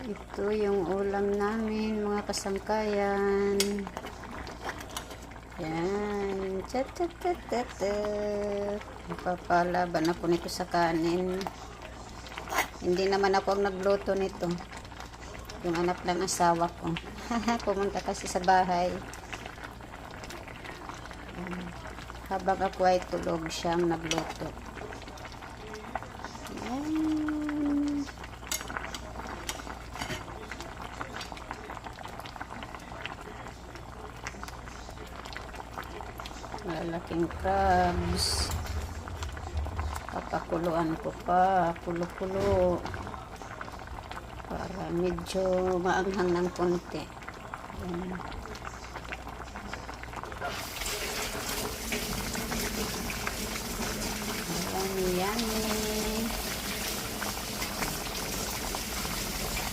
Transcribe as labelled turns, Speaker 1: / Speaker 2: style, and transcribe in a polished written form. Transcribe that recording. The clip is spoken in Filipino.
Speaker 1: Ito yung ulam namin, mga kasangkayan. Yan. Papalaban ako nito sa kanin. Hindi naman ako ang nagluto nito. Yung anak ng asawa ko. Pumunta kasi sa bahay. Habang ako ay tulog, siyang nagluto. Yan. Lalaking crabs. Papakuluan ko pa. Kulo-kulo. Para medyo maanghang ng konti. Ayan. Yummy, yummy.